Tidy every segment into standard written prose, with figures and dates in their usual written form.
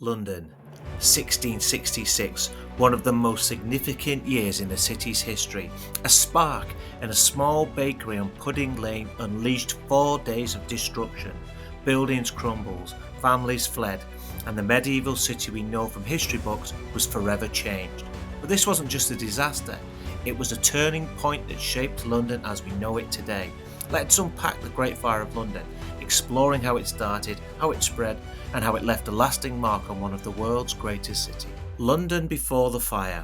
London, 1666, one of the most significant years in the city's history. A spark in a small bakery on Pudding Lane unleashed 4 days of destruction. Buildings crumbled, families fled, and the medieval city we know from history books was forever changed. But this wasn't just a disaster, it was a turning point that shaped London as we know it today. Let's unpack the Great Fire of London, exploring how it started, how it spread, and how it left a lasting mark on one of the world's greatest cities. London before the fire.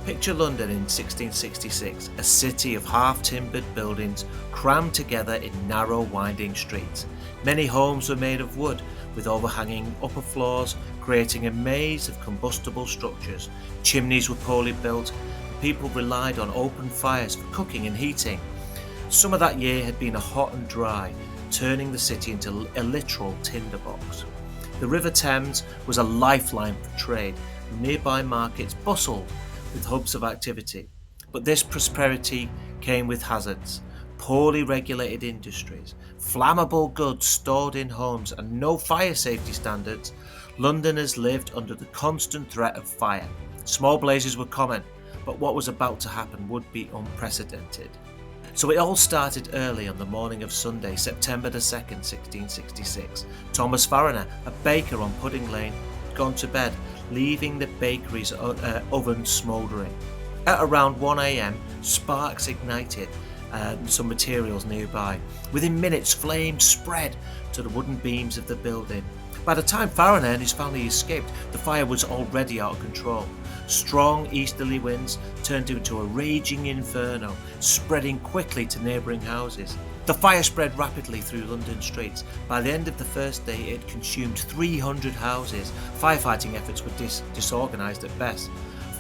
Picture London in 1666, a city of half-timbered buildings crammed together in narrow, winding streets. Many homes were made of wood, with overhanging upper floors, creating a maze of combustible structures. Chimneys were poorly built, and people relied on open fires for cooking and heating. Summer that year had been hot and dry, turning the city into a literal tinderbox. The River Thames was a lifeline for trade, and nearby markets bustled with hubs of activity. But this prosperity came with hazards: poorly regulated industries, flammable goods stored in homes, and no fire safety standards. Londoners lived under the constant threat of fire. Small blazes were common, but what was about to happen would be unprecedented. So it all started early on the morning of Sunday, September the 2nd, 1666. Thomas Fariner, a baker on Pudding Lane, had gone to bed, leaving the bakery's oven smouldering. At around 1 a.m, sparks ignited some materials nearby. Within minutes, flames spread to the wooden beams of the building. By the time Fariner and his family escaped, the fire was already out of control. Strong easterly winds turned into a raging inferno, spreading quickly to neighbouring houses. The fire spread rapidly through London streets. By the end of the first day, it had consumed 300 houses. Firefighting efforts were disorganised at best.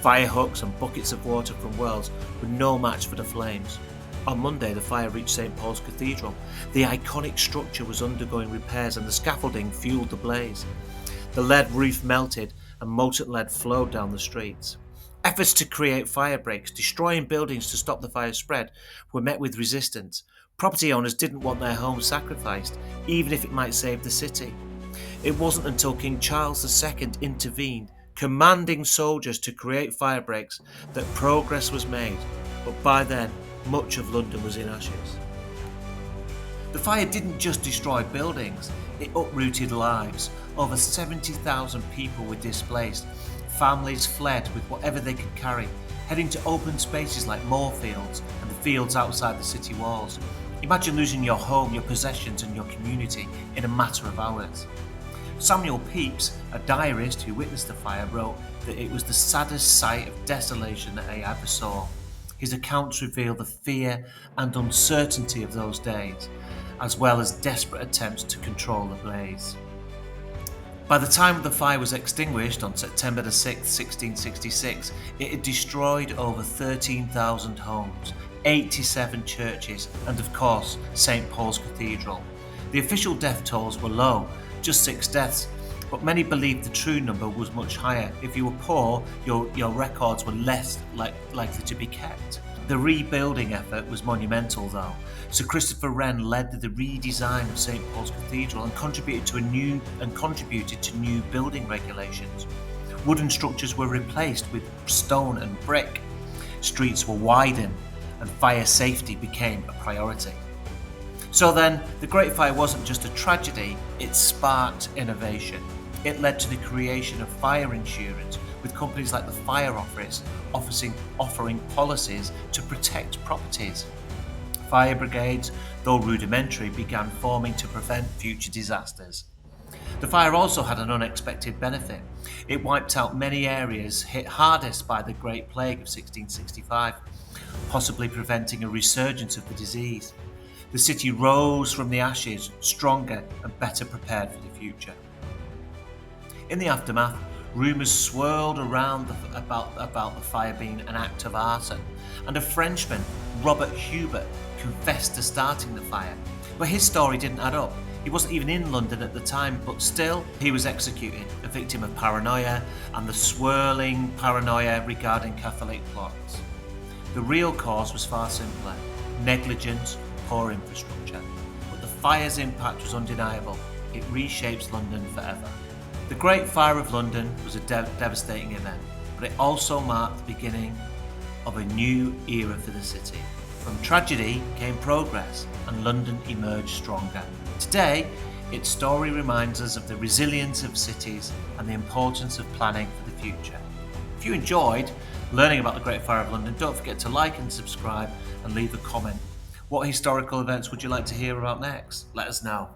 Fire hooks and buckets of water from wells were no match for the flames. On Monday, the fire reached St Paul's Cathedral. The iconic structure was undergoing repairs and the scaffolding fueled the blaze. The lead roof melted and molten lead flowed down the streets. Efforts to create fire breaks, destroying buildings to stop the fire spread, were met with resistance. Property owners didn't want their homes sacrificed, even if it might save the city. It wasn't until King Charles II intervened, commanding soldiers to create fire breaks, that progress was made. But by then, much of London was in ashes. The fire didn't just destroy buildings, it uprooted lives. Over 70,000 people were displaced. Families fled with whatever they could carry, heading to open spaces like moorfields and the fields outside the city walls. Imagine losing your home, your possessions and your community in a matter of hours. Samuel Pepys, a diarist who witnessed the fire, wrote that it was the saddest sight of desolation that he ever saw. His accounts reveal the fear and uncertainty of those days, as well as desperate attempts to control the blaze. By the time the fire was extinguished on September the 6th, 1666, it had destroyed over 13,000 homes, 87 churches, and of course, St Paul's Cathedral. The official death tolls were low, just 6 deaths, but many believed the true number was much higher. If you were poor, your records were less likely to be kept. The rebuilding effort was monumental though. Sir Christopher Wren led the redesign of St Paul's Cathedral and contributed to new building regulations. Wooden structures were replaced with stone and brick. Streets were widened and fire safety became a priority. So then, the Great Fire wasn't just a tragedy, it sparked innovation. It led to the creation of fire insurance, with companies like the Fire Office offering policies to protect properties. Fire brigades, though rudimentary, began forming to prevent future disasters. The fire also had an unexpected benefit. It wiped out many areas hit hardest by the Great Plague of 1665, possibly preventing a resurgence of the disease. The city rose from the ashes, stronger and better prepared for the future. In the aftermath, rumours swirled around about the fire being an act of arson, and a Frenchman, Robert Hubert, confessed to starting the fire. But his story didn't add up. He wasn't even in London at the time, but still, he was executed, a victim of paranoia and the swirling paranoia regarding Catholic plots. The real cause was far simpler: negligence, poor infrastructure. But the fire's impact was undeniable. It reshapes London forever. The Great Fire of London was a devastating event, but it also marked the beginning of a new era for the city. From tragedy came progress, and London emerged stronger. Today, its story reminds us of the resilience of cities and the importance of planning for the future. If you enjoyed learning about the Great Fire of London, don't forget to like and subscribe and leave a comment. What historical events would you like to hear about next? Let us know.